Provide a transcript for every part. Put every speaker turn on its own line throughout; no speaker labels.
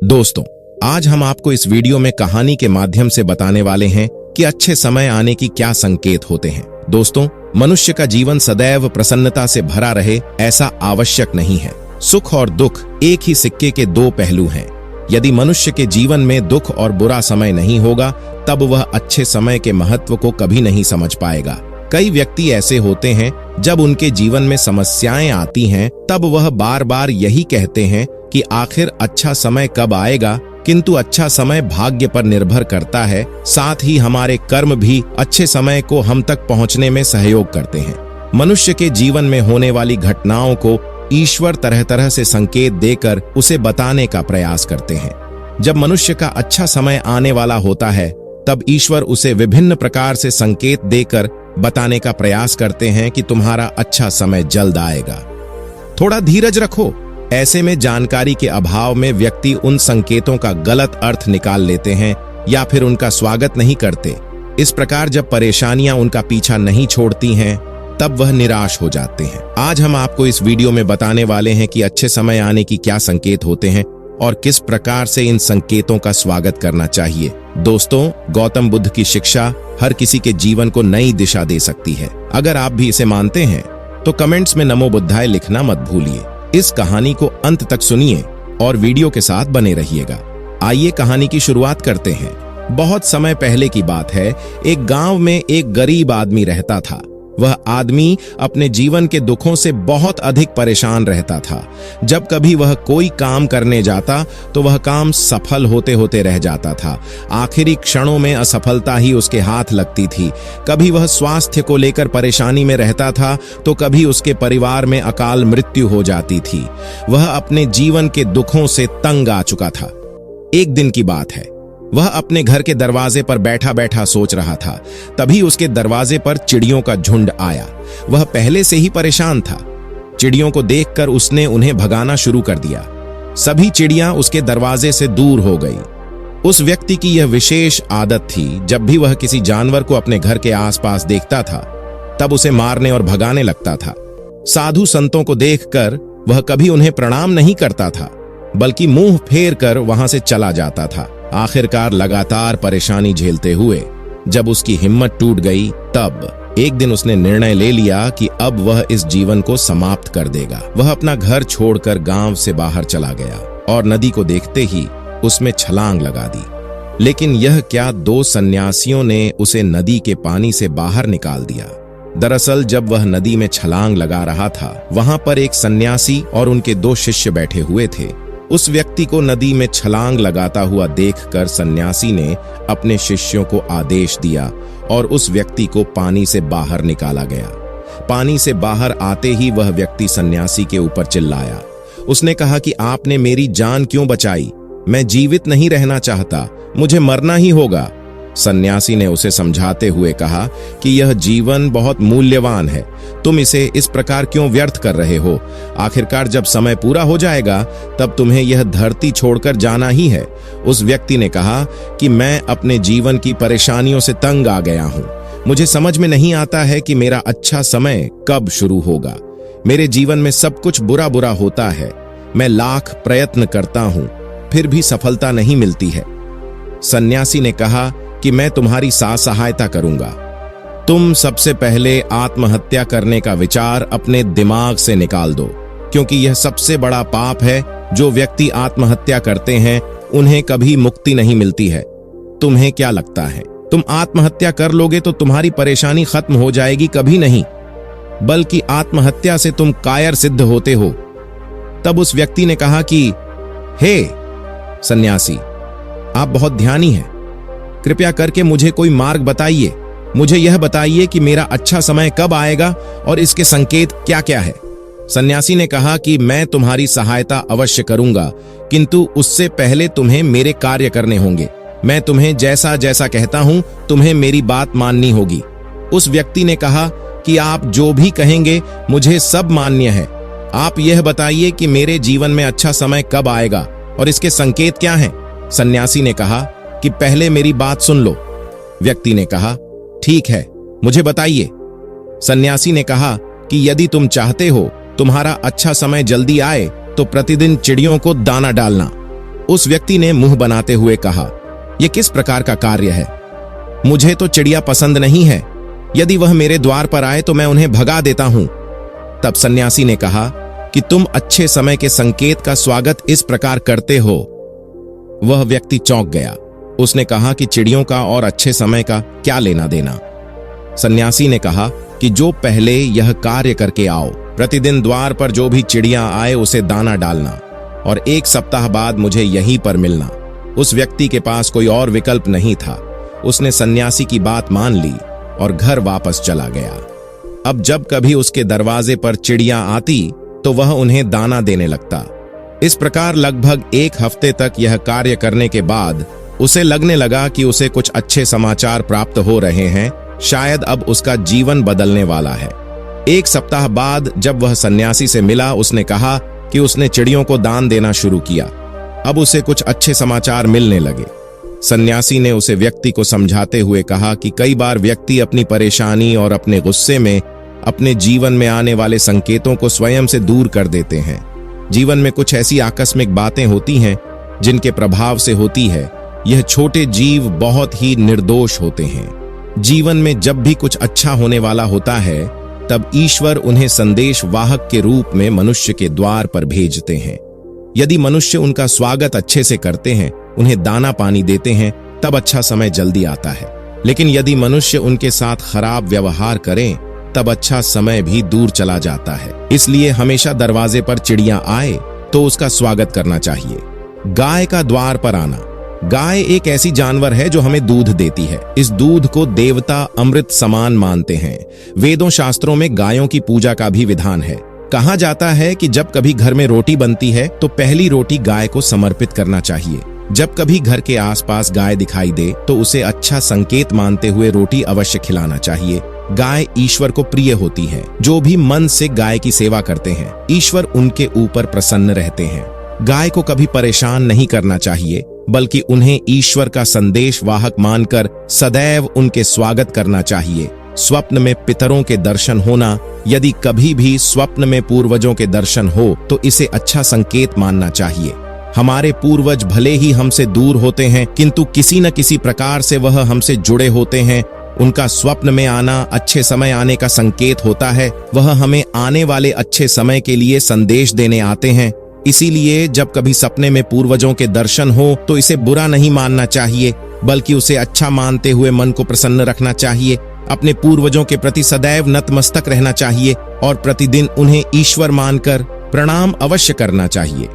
दोस्तों, आज हम आपको इस वीडियो में कहानी के माध्यम से बताने वाले हैं कि अच्छे समय आने की क्या संकेत होते हैं। दोस्तों, मनुष्य का जीवन सदैव प्रसन्नता से भरा रहे ऐसा आवश्यक नहीं है। सुख और दुख एक ही सिक्के के दो पहलू हैं। यदि मनुष्य के जीवन में दुख और बुरा समय नहीं होगा, तब वह अच्छे समय के महत्व को कभी नहीं समझ पाएगा। कई व्यक्ति ऐसे होते हैं, जब उनके जीवन में समस्याएं आती हैं, तब वह बार बार यही कहते हैं कि आखिर अच्छा समय कब आएगा, किंतु अच्छा समय भाग्य पर निर्भर करता है। साथ ही हमारे कर्म भी अच्छे समय को हम तक पहुंचने में सहयोग करते हैं। मनुष्य के जीवन में होने वाली घटनाओं को ईश्वर तरह तरह से संकेत देकर उसे बताने का प्रयास करते हैं। जब मनुष्य का अच्छा समय आने वाला होता है, तब ईश्वर उसे विभिन्न प्रकार से संकेत देकर बताने का प्रयास करते हैं कि तुम्हारा अच्छा समय जल्द आएगा। थोड़ा धीरज रखो। ऐसे में जानकारी के अभाव में व्यक्ति उन संकेतों का गलत अर्थ निकाल लेते हैं या फिर उनका स्वागत नहीं करते। इस प्रकार जब परेशानियां उनका पीछा नहीं छोड़ती हैं, तब वह निराश हो जाते हैं। आज हम आपको इस वीडियो में बताने वाले हैं कि अच्छे समय आने की क्या संकेत होते हैं और किस प्रकार से इन संकेतों का स्वागत करना चाहिए। दोस्तों, गौतम बुद्ध की शिक्षा हर किसी के जीवन को नई दिशा दे सकती है। अगर आप भी इसे मानते हैं तो कमेंट्स में नमो बुद्धाय लिखना मत भूलिए। इस कहानी को अंत तक सुनिए और वीडियो के साथ बने रहिएगा। आइए कहानी की शुरुआत करते हैं। बहुत समय पहले की बात है। एक गांव में एक गरीब आदमी रहता था। वह आदमी अपने जीवन के दुखों से बहुत अधिक परेशान रहता था। जब कभी वह कोई काम करने जाता तो वह काम सफल होते होते रह जाता था। आखिरी क्षणों में असफलता ही उसके हाथ लगती थी। कभी वह स्वास्थ्य को लेकर परेशानी में रहता था तो कभी उसके परिवार में अकाल मृत्यु हो जाती थी। वह अपने जीवन के दुखों से तंग आ चुका था। एक दिन की बात है। वह अपने घर के दरवाजे पर बैठा बैठा सोच रहा था। तभी उसके दरवाजे पर चिड़ियों का झुंड आया। वह पहले से ही परेशान था। चिड़ियों को देखकर उसने उन्हें भगाना शुरू कर दिया। सभी चिड़ियां उसके दरवाजे से दूर हो गई। उस व्यक्ति की यह विशेष आदत थी, जब भी वह किसी जानवर को अपने घर के आसपास देखता था, तब उसे मारने और भगाने लगता था। साधु संतों को देखकर वह कभी उन्हें प्रणाम नहीं करता था, बल्कि मुंह फेर कर वहां से चला जाता था। आखिरकार लगातार परेशानी झेलते हुए जब उसकी हिम्मत टूट गई, तब एक दिन उसने निर्णय ले लिया कि अब वह इस जीवन को समाप्त कर देगा। वह अपना घर छोड़कर गांव से बाहर चला गया और नदी को देखते ही उसमें छलांग लगा दी। लेकिन यह क्या, दो सन्यासियों ने उसे नदी के पानी से बाहर निकाल दिया। दरअसल जब वह नदी में छलांग लगा रहा था, वहां पर एक सन्यासी और उनके दो शिष्य बैठे हुए थे। उस व्यक्ति को नदी में छलांग लगाता हुआ देखकर सन्यासी ने अपने शिष्यों को आदेश दिया और उस व्यक्ति को पानी से बाहर निकाला गया। पानी से बाहर आते ही वह व्यक्ति सन्यासी के ऊपर चिल्लाया। उसने कहा कि आपने मेरी जान क्यों बचाई? मैं जीवित नहीं रहना चाहता, मुझे मरना ही होगा। सन्यासी ने उसे समझाते हुए कहा कि यह जीवन बहुत मूल्यवान है, तुम इसे इस प्रकार क्यों व्यर्थ कर रहे हो? आखिरकार जब समय पूरा हो जाएगा, तब तुम्हें यह धरती छोड़कर जाना ही है। उस व्यक्ति ने कहा कि मैं अपने जीवन की परेशानियों से तंग आ गया हूं। मुझे समझ में नहीं आता है कि मेरा अच्छा समय कब शुरू होगा। मेरे जीवन में सब कुछ बुरा बुरा होता है। मैं लाख प्रयत्न करता हूं, फिर भी सफलता नहीं मिलती है। सन्यासी ने कहा कि मैं तुम्हारी सहायता करूंगा। तुम सबसे पहले आत्महत्या करने का विचार अपने दिमाग से निकाल दो, क्योंकि यह सबसे बड़ा पाप है। जो व्यक्ति आत्महत्या करते हैं, उन्हें कभी मुक्ति नहीं मिलती है। तुम्हें क्या लगता है, तुम आत्महत्या कर लोगे तो तुम्हारी परेशानी खत्म हो जाएगी? कभी नहीं, बल्कि आत्महत्या से तुम कायर सिद्ध होते हो। तब उस व्यक्ति ने कहा कि हे सन्यासी, आप बहुत ध्यानी हैं, कृपया करके मुझे कोई मार्ग बताइए। मुझे यह बताइए कि मेरा अच्छा समय कब आएगा और इसके संकेत क्या क्या है। सन्यासी ने कहा कि मैं तुम्हारी सहायता अवश्य करूंगा, किंतु उससे पहले तुम्हें मेरे कार्य करने होंगे। मैं तुम्हें जैसा जैसा कहता हूं, तुम्हें मेरी बात माननी होगी। उस व्यक्ति ने कहा कि आप जो भी कहेंगे मुझे सब मान्य है। आप यह बताइए कि मेरे जीवन में अच्छा समय कब आएगा और इसके संकेत क्या हैं। सन्यासी ने कहा कि पहले मेरी बात सुन लो। व्यक्ति ने कहा, ठीक है, मुझे बताइए। सन्यासी ने कहा कि यदि तुम चाहते हो तुम्हारा अच्छा समय जल्दी आए, तो प्रतिदिन चिड़ियों को दाना डालना। उस व्यक्ति ने मुंह बनाते हुए कहा, यह किस प्रकार का कार्य है? मुझे तो चिड़िया पसंद नहीं है। यदि वह मेरे द्वार पर आए तो मैं उन्हें भगा देता हूं। तब सन्यासी ने कहा कि तुम अच्छे समय के संकेत का स्वागत इस प्रकार करते हो। वह व्यक्ति चौंक गया। उसने कहा कि चिड़ियों का और अच्छे समय का क्या लेना देना। सन्यासी ने कहा कि जो पहले यह कार्य करके आओ, प्रतिदिन द्वार पर जो भी चिड़िया आए उसे दाना डालना और 1 सप्ताह बाद मुझे यहीं पर मिलना। उस व्यक्ति के पास कोई और विकल्प नहीं था। उसने सन्यासी की बात मान ली और घर वापस चला गया। अब जब कभी उसके दरवाजे पर चिड़िया आती तो वह उन्हें दाना देने लगता। इस प्रकार लगभग 1 हफ्ते तक यह कार्य करने के बाद उसे लगने लगा कि उसे कुछ अच्छे समाचार प्राप्त हो रहे हैं। शायद अब उसका जीवन बदलने वाला है। 1 सप्ताह बाद जब वह सन्यासी से मिला, उसने कहा कि उसने चिड़ियों को दान देना शुरू किया। अब उसे कुछ अच्छे समाचार मिलने लगे। सन्यासी ने उसे व्यक्ति को समझाते हुए कहा कि कई बार व्यक्ति अपनी परेशानी और अपने गुस्से में अपने जीवन में आने वाले संकेतों को स्वयं से दूर कर देते हैं। जीवन में कुछ ऐसी आकस्मिक बातें होती हैं जिनके प्रभाव से होती है। यह छोटे जीव बहुत ही निर्दोष होते हैं। जीवन में जब भी कुछ अच्छा होने वाला होता है तब ईश्वर उन्हें संदेश वाहक के रूप में मनुष्य के द्वार पर भेजते हैं। यदि मनुष्य उनका स्वागत अच्छे से करते हैं, उन्हें दाना पानी देते हैं, तब अच्छा समय जल्दी आता है। लेकिन यदि मनुष्य उनके साथ खराब व्यवहार करें तब अच्छा समय भी दूर चला जाता है। इसलिए हमेशा दरवाजे पर चिड़िया आए तो उसका स्वागत करना चाहिए। गाय का द्वार पर आना। गाय एक ऐसी जानवर है जो हमें दूध देती है। इस दूध को देवता अमृत समान मानते हैं। वेदों शास्त्रों में गायों की पूजा का भी विधान है। कहा जाता है कि जब कभी घर में रोटी बनती है तो पहली रोटी गाय को समर्पित करना चाहिए। जब कभी घर के आसपास गाय दिखाई दे तो उसे अच्छा संकेत मानते हुए रोटी अवश्य खिलाना चाहिए। गाय ईश्वर को प्रिय होती है। जो भी मन से गाय की सेवा करते हैं, ईश्वर उनके ऊपर प्रसन्न रहते हैं। गाय को कभी परेशान नहीं करना चाहिए, बल्कि उन्हें ईश्वर का संदेश वाहक मानकर सदैव उनके स्वागत करना चाहिए। स्वप्न में पितरों के दर्शन होना। यदि कभी भी स्वप्न में पूर्वजों के दर्शन हो तो इसे अच्छा संकेत मानना चाहिए। हमारे पूर्वज भले ही हमसे दूर होते हैं, किंतु किसी न किसी प्रकार से वह हमसे जुड़े होते हैं। उनका स्वप्न में आना अच्छे समय आने का संकेत होता है। वह हमें आने वाले अच्छे समय के लिए संदेश देने आते हैं। इसीलिए जब कभी सपने में पूर्वजों के दर्शन हो तो इसे बुरा नहीं मानना चाहिए, बल्कि उसे अच्छा मानते हुए मन को प्रसन्न रखना चाहिए। अपने पूर्वजों के प्रति सदैव नतमस्तक रहना चाहिए और प्रतिदिन उन्हें ईश्वर मानकर प्रणाम अवश्य करना चाहिए।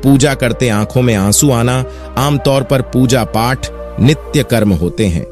पूजा करते आंखों में आंसू आना आमतौर पर पूजा पाठ नित्य कर्म होते हैं।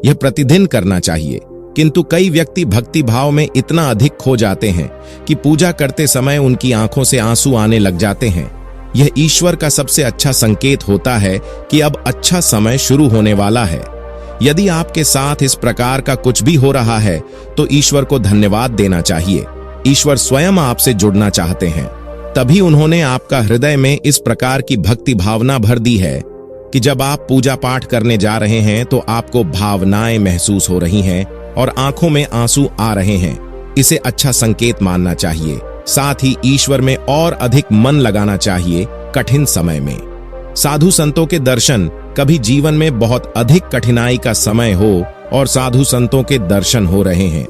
यह प्रतिदिन करना चाहिए, किंतु कई व्यक्ति भक्ति भाव में इतना अधिक खो जाते हैं कि पूजा करते समय उनकी आंखों से आंसू आने लग जाते हैं। यह ईश्वर का सबसे अच्छा संकेत होता है कि अब अच्छा समय शुरू होने वाला है। यदि आपके साथ इस प्रकार का कुछ भी हो रहा है तो ईश्वर को धन्यवाद देना चाहिए। ईश्वर स्वयं आपसे जुड़ना चाहते हैं, तभी उन्होंने आपका हृदय में इस प्रकार की भक्ति भावना भर दी है कि जब आप पूजा पाठ करने जा रहे हैं तो आपको भावनाएं महसूस हो रही हैं और आंखों में आंसू आ रहे हैं। इसे अच्छा संकेत मानना चाहिए। साथ ही ईश्वर में और अधिक मन लगाना चाहिए। कठिन समय में साधु संतों के दर्शन। कभी जीवन में बहुत अधिक कठिनाई का समय हो और साधु संतों के दर्शन हो रहे हैं,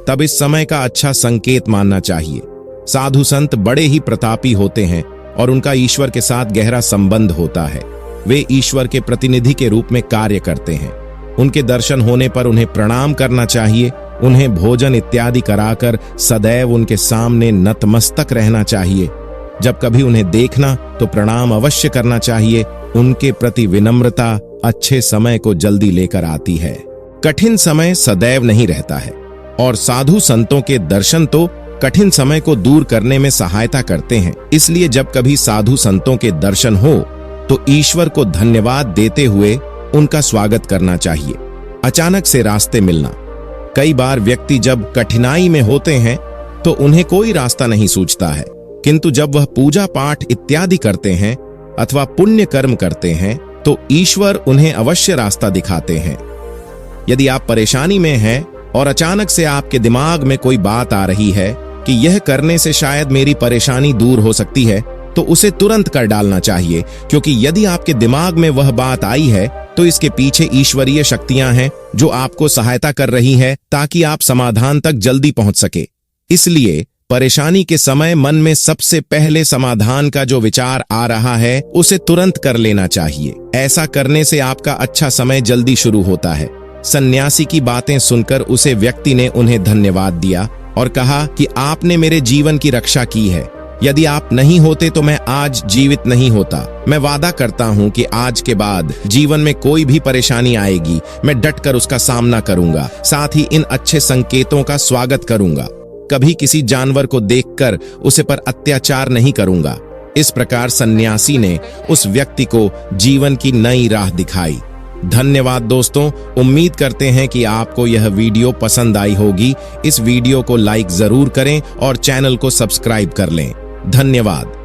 तब इस समय का अच्छा संकेत मानना चाहिए। साधु संत बड़े ही प्रतापी होते हैं और उनका ईश्वर के साथ गहरा संबंध होता है। वे ईश्वर के प्रतिनिधि के रूप में कार्य करते हैं। उनके दर्शन होने पर उन्हें प्रणाम करना चाहिए। उन्हें भोजन इत्यादि कराकर सदैव उनके सामने नतमस्तक रहना चाहिए। जब कभी उन्हें देखना तो प्रणाम अवश्य करना चाहिए। उनके प्रति विनम्रता अच्छे समय को जल्दी लेकर आती है। कठिन समय सदैव नहीं रहता है और साधु संतों के दर्शन तो कठिन समय को दूर करने में सहायता करते हैं। इसलिए जब कभी साधु संतों के दर्शन हो तो ईश्वर को धन्यवाद देते हुए उनका स्वागत करना चाहिए। अचानक से रास्ते मिलना। कई बार व्यक्ति जब कठिनाई में होते हैं तो उन्हें कोई रास्ता नहीं सूझता है, किंतु जब वह पूजा पाठ इत्यादि करते हैं अथवा पुण्य कर्म करते हैं तो ईश्वर उन्हें अवश्य रास्ता दिखाते हैं। यदि आप परेशानी में हैं और अचानक से आपके दिमाग में कोई बात आ रही है कि यह करने से शायद मेरी परेशानी दूर हो सकती है, तो उसे तुरंत कर डालना चाहिए, क्योंकि यदि आपके दिमाग में वह बात आई है तो इसके पीछे ईश्वरीय शक्तियां हैं जो आपको सहायता कर रही है ताकि आप समाधान तक जल्दी पहुंच सके। इसलिए परेशानी के समय मन में सबसे पहले समाधान का जो विचार आ रहा है उसे तुरंत कर लेना चाहिए। ऐसा करने से आपका अच्छा समय जल्दी शुरू होता है। सन्यासी की बातें सुनकर उसे व्यक्ति ने उन्हें धन्यवाद दिया और कहा कि आपने मेरे जीवन की रक्षा की है। यदि आप नहीं होते तो मैं आज जीवित नहीं होता। मैं वादा करता हूं कि आज के बाद जीवन में कोई भी परेशानी आएगी, मैं डटकर उसका सामना करूंगा, साथ ही इन अच्छे संकेतों का स्वागत करूंगा। कभी किसी जानवर को देखकर उसे पर अत्याचार नहीं करूंगा। इस प्रकार सन्यासी ने उस व्यक्ति को जीवन की नई राह दिखाई। धन्यवाद दोस्तों, उम्मीद करते हैं कि आपको यह वीडियो पसंद आई होगी। इस वीडियो को लाइक जरूर करें और चैनल को सब्सक्राइब कर लें। धन्यवाद।